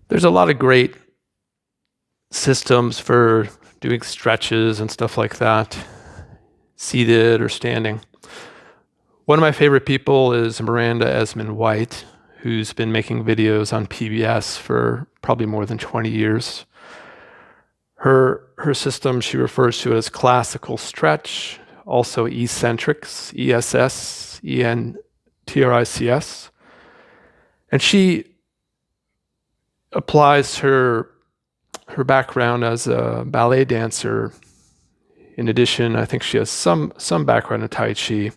There's a lot of great systems for doing stretches and stuff like that, seated or standing. One of my favorite people is Miranda Esmond White, who's been making videos on PBS for probably more than 20 years. Her system, she refers to it as classical stretch, also eccentrics, ESS, and she applies her background as a ballet dancer. In addition, I think she has some background in Tai Chi.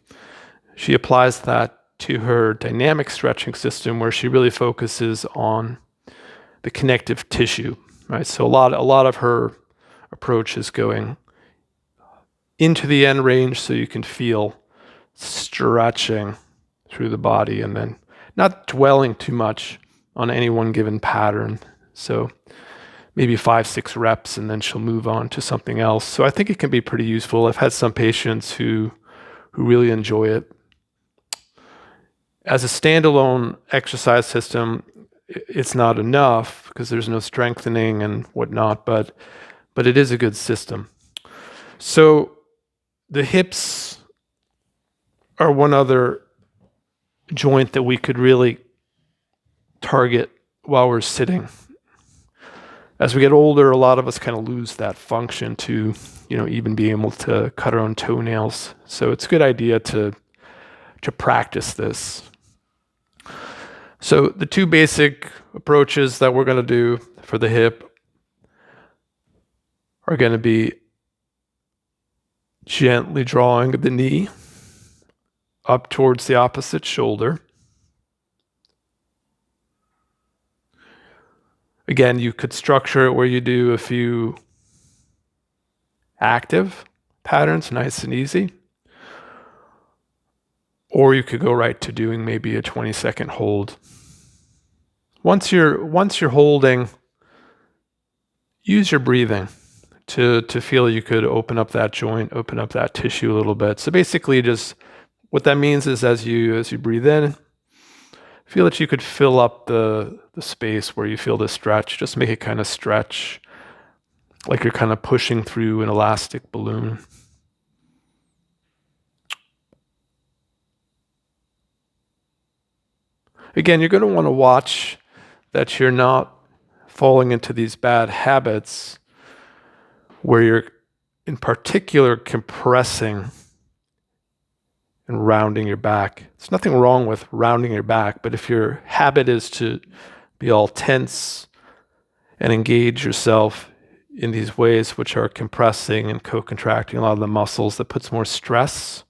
She applies that to her dynamic stretching system, where she really focuses on the connective tissue, right? So a lot of her approach is going into the end range so you can feel stretching through the body, and then not dwelling too much on any one given pattern. So maybe 5-6 reps, and then she'll move on to something else. So I think it can be pretty useful. I've had some patients who really enjoy it. As a standalone exercise system, it's not enough because there's no strengthening and whatnot, but it is a good system. So the hips are one other joint that we could really target while we're sitting. As we get older, a lot of us kind of lose that function to, even being able to cut our own toenails. So it's a good idea to practice this. So the two basic approaches that we're going to do for the hip are going to be gently drawing the knee up towards the opposite shoulder. Again, you could structure it where you do a few active patterns, nice and easy. Or you could go right to doing maybe a 20-second hold. Once you're holding, use your breathing to feel you could open up that joint, open up that tissue a little bit. So basically, just what that means is as you breathe in, feel that you could fill up the space where you feel the stretch. Just make it kind of stretch like you're kind of pushing through an elastic balloon. Again, you're going to want to watch that you're not falling into these bad habits where you're in particular compressing and rounding your back. There's nothing wrong with rounding your back, but if your habit is to be all tense and engage yourself in these ways which are compressing and co-contracting a lot of the muscles, that puts more stress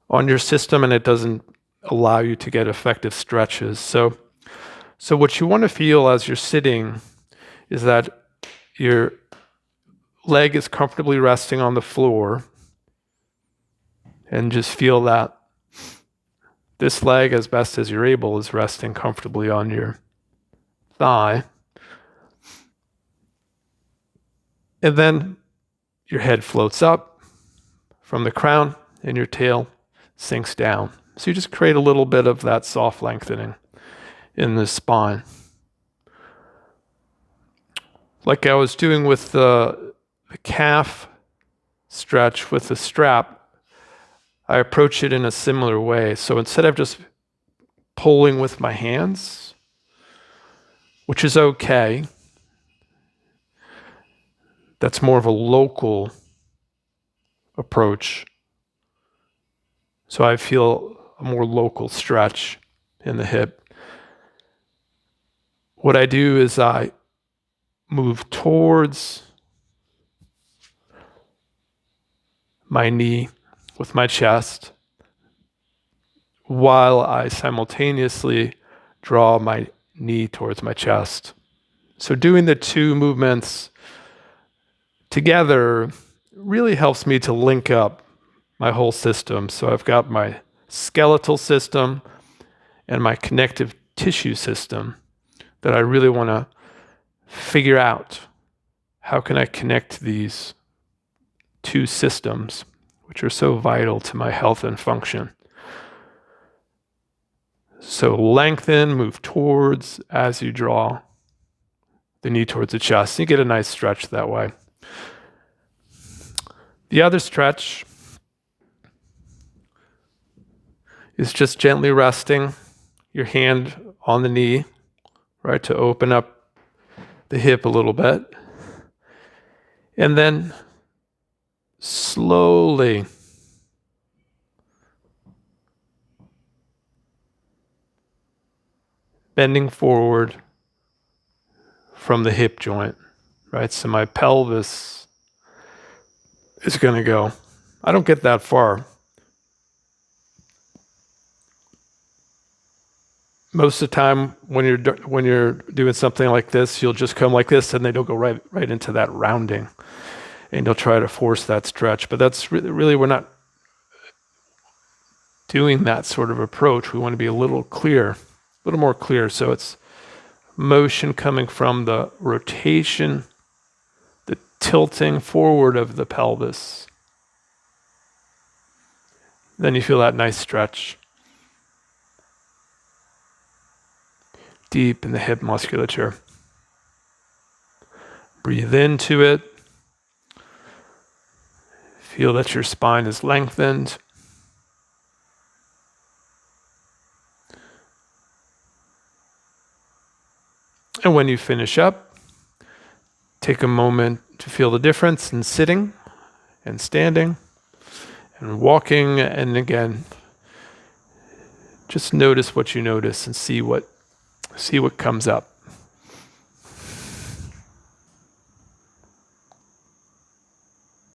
on your system and it doesn't allow you to get effective stretches. So what you want to feel as you're sitting is that your leg is comfortably resting on the floor, and just feel that this leg, as best as you're able, is resting comfortably on your thigh. And then your head floats up from the crown and your tail sinks down. So you just create a little bit of that soft lengthening in the spine. Like I was doing with the calf stretch with the strap, I approach it in a similar way. So instead of just pulling with my hands, which is okay, that's more of a local approach. So I feel a more local stretch in the hip. What I do is I move towards my knee with my chest while I simultaneously draw my knee towards my chest. So doing the two movements together really helps me to link up my whole system. So I've got my skeletal system and my connective tissue system that I really want to figure out. How can I connect these two systems, which are so vital to my health and function? So lengthen, move towards as you draw. the knee towards the chest. You get a nice stretch that way. The other stretch is just gently resting your hand on the knee, right, to open up the hip a little bit. And then slowly bending forward from the hip joint, right? So my pelvis is going to go. I don't get that far. Most of the time when you're doing something like this, you'll just come like this and then you'll go right into that rounding. And you'll try to force that stretch. But that's really we're not doing that sort of approach. We want to be a little more clear. So it's motion coming from the rotation, the tilting forward of the pelvis. Then you feel that nice stretch deep in the hip musculature. Breathe into it. Feel that your spine is lengthened. And when you finish up, take a moment to feel the difference in sitting and standing and walking. And again, just notice what you notice and see what comes up.